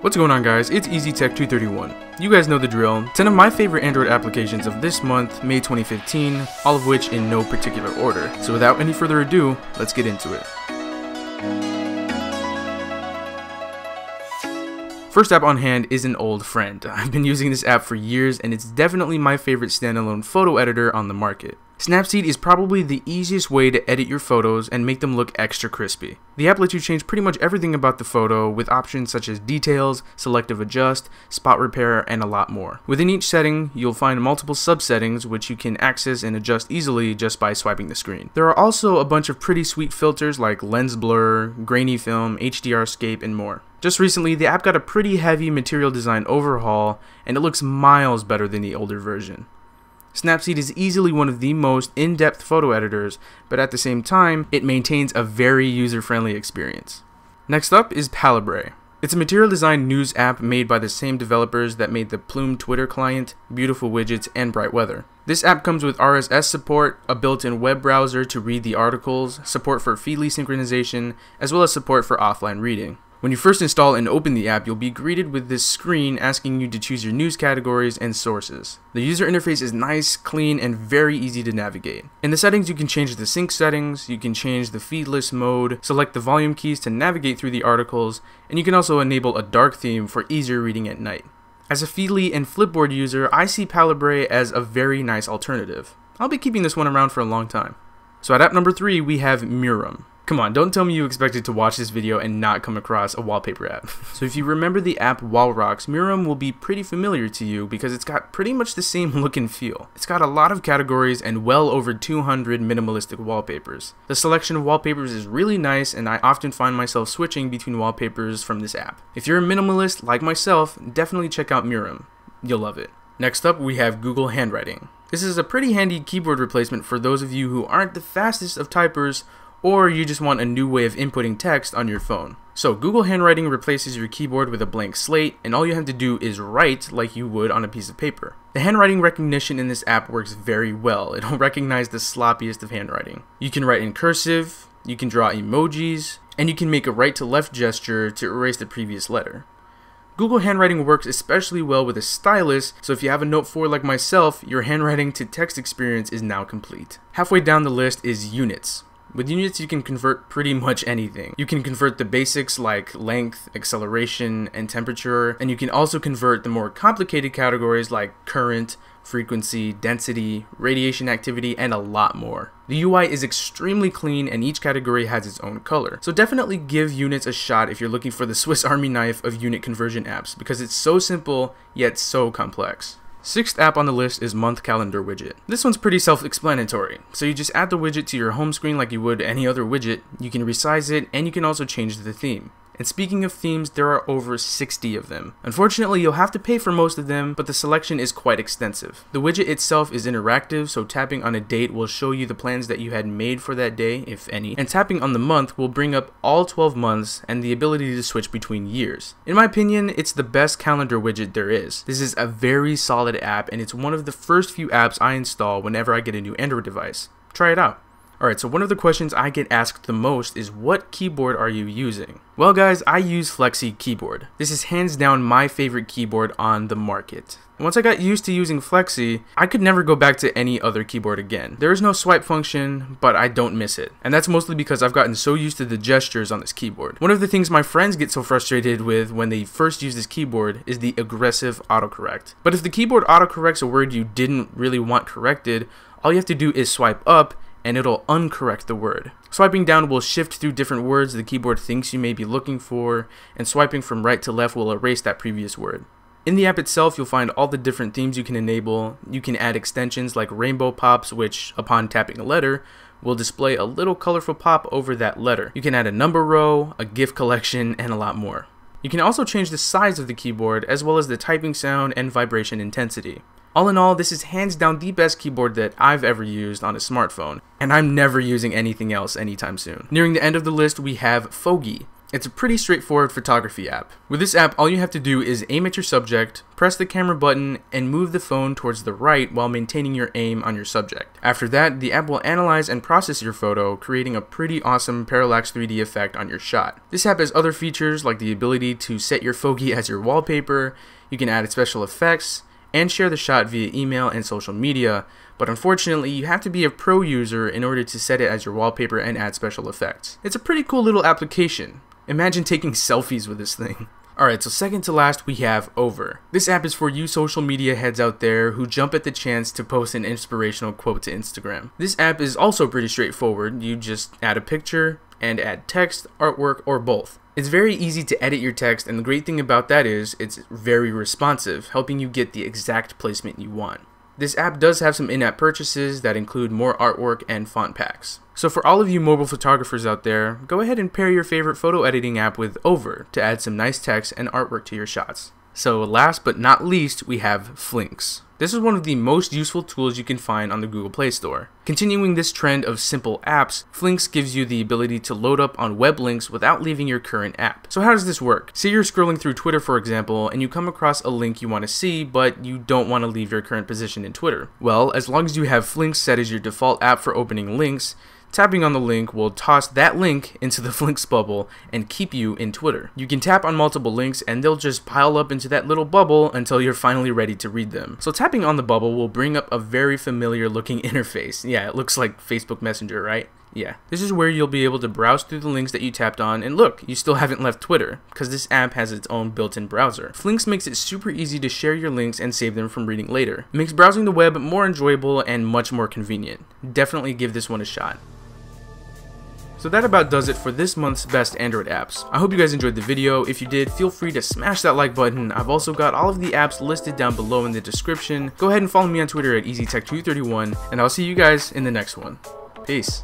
What's going on, guys? It's EasyTech231. You guys know the drill. 10 of my favorite Android applications of this month, May 2015, all of which in no particular order. So without any further ado, let's get into it. First app on hand is an old friend. I've been using this app for years and it's definitely my favorite standalone photo editor on the market. Snapseed is probably the easiest way to edit your photos and make them look extra crispy. The app lets you change pretty much everything about the photo with options such as details, selective adjust, spot repair, and a lot more. Within each setting, you'll find multiple subsettings which you can access and adjust easily just by swiping the screen. There are also a bunch of pretty sweet filters like lens blur, grainy film, HDRscape, and more. Just recently, the app got a pretty heavy material design overhaul and it looks miles better than the older version. Snapseed is easily one of the most in-depth photo editors, but at the same time, it maintains a very user-friendly experience. Next up is Palabre. It's a material design news app made by the same developers that made the Plume Twitter client, Beautiful Widgets, and Bright Weather. This app comes with RSS support, a built-in web browser to read the articles, support for Feedly synchronization, as well as support for offline reading. When you first install and open the app, you'll be greeted with this screen asking you to choose your news categories and sources. The user interface is nice, clean, and very easy to navigate. In the settings, you can change the sync settings, you can change the feed list mode, select the volume keys to navigate through the articles, and you can also enable a dark theme for easier reading at night. As a Feedly and Flipboard user, I see Palabre as a very nice alternative. I'll be keeping this one around for a long time. So at app number 3, we have Murum. Come on, don't tell me you expected to watch this video and not come across a wallpaper app. So if you remember the app Wallrocks, Murum will be pretty familiar to you because it's got pretty much the same look and feel. It's got a lot of categories and well over 200 minimalistic wallpapers. The selection of wallpapers is really nice and I often find myself switching between wallpapers from this app. If you're a minimalist like myself, definitely check out Murum. You'll love it. Next up, we have Google Handwriting. This is a pretty handy keyboard replacement for those of you who aren't the fastest of typers or you just want a new way of inputting text on your phone. So Google Handwriting replaces your keyboard with a blank slate, and all you have to do is write like you would on a piece of paper. The handwriting recognition in this app works very well. It'll recognize the sloppiest of handwriting. You can write in cursive, you can draw emojis, and you can make a right to left gesture to erase the previous letter. Google Handwriting works especially well with a stylus, so if you have a Note 4 like myself, your handwriting to text experience is now complete. Halfway down the list is Units. With Units, you can convert pretty much anything. You can convert the basics like length, acceleration, and temperature, and you can also convert the more complicated categories like current, frequency, density, radiation activity, and a lot more. The UI is extremely clean and each category has its own color. So definitely give Units a shot if you're looking for the Swiss Army knife of unit conversion apps because it's so simple yet so complex. Sixth app on the list is Month Calendar Widget. This one's pretty self-explanatory. So you just add the widget to your home screen like you would any other widget, you can resize it, and you can also change the theme. And speaking of themes, there are over 60 of them. Unfortunately, you'll have to pay for most of them, but the selection is quite extensive. The widget itself is interactive, so tapping on a date will show you the plans that you had made for that day, if any, and tapping on the month will bring up all 12 months and the ability to switch between years. In my opinion, it's the best calendar widget there is. This is a very solid app, and it's one of the first few apps I install whenever I get a new Android device. Try it out. Alright, so one of the questions I get asked the most is what keyboard are you using? Well guys, I use Flexi keyboard. This is hands down my favorite keyboard on the market. And once I got used to using Flexi, I could never go back to any other keyboard again. There is no swipe function, but I don't miss it. And that's mostly because I've gotten so used to the gestures on this keyboard. One of the things my friends get so frustrated with when they first use this keyboard is the aggressive autocorrect. But if the keyboard autocorrects a word you didn't really want corrected, all you have to do is swipe up and it'll uncorrect the word. Swiping down will shift through different words the keyboard thinks you may be looking for, and swiping from right to left will erase that previous word. In the app itself, you'll find all the different themes you can enable. You can add extensions like rainbow pops, which, upon tapping a letter, will display a little colorful pop over that letter. You can add a number row, a GIF collection, and a lot more. You can also change the size of the keyboard, as well as the typing sound and vibration intensity. All in all, this is hands down the best keyboard that I've ever used on a smartphone, and I'm never using anything else anytime soon. Nearing the end of the list, we have Fogi. It's a pretty straightforward photography app. With this app, all you have to do is aim at your subject, press the camera button, and move the phone towards the right while maintaining your aim on your subject. After that, the app will analyze and process your photo, creating a pretty awesome parallax 3D effect on your shot. This app has other features like the ability to set your Fogi as your wallpaper, you can add special effects, and share the shot via email and social media, but unfortunately you have to be a pro user in order to set it as your wallpaper and add special effects. It's a pretty cool little application. Imagine taking selfies with this thing. Alright, so second to last we have Over. This app is for you social media heads out there who jump at the chance to post an inspirational quote to Instagram. This app is also pretty straightforward. You just add a picture and add text, artwork, or both. It's very easy to edit your text, and the great thing about that is it's very responsive, helping you get the exact placement you want. This app does have some in-app purchases that include more artwork and font packs. So for all of you mobile photographers out there, go ahead and pair your favorite photo editing app with Over to add some nice text and artwork to your shots. So last but not least, we have Flinks. This is one of the most useful tools you can find on the Google Play Store. Continuing this trend of simple apps, Flinks gives you the ability to load up on web links without leaving your current app. So how does this work? Say you're scrolling through Twitter, for example, and you come across a link you want to see, but you don't want to leave your current position in Twitter. Well, as long as you have Flinks set as your default app for opening links, tapping on the link will toss that link into the Flinks bubble and keep you in Twitter. You can tap on multiple links and they'll just pile up into that little bubble until you're finally ready to read them. So tapping on the bubble will bring up a very familiar looking interface. Yeah, it looks like Facebook Messenger, right? Yeah. This is where you'll be able to browse through the links that you tapped on, and look, you still haven't left Twitter, because this app has its own built-in browser. Flinks makes it super easy to share your links and save them from reading later. It makes browsing the web more enjoyable and much more convenient. Definitely give this one a shot. So that about does it for this month's best Android apps. I hope you guys enjoyed the video. If you did, feel free to smash that like button. I've also got all of the apps listed down below in the description. Go ahead and follow me on Twitter at EasyTech231, and I'll see you guys in the next one. Peace.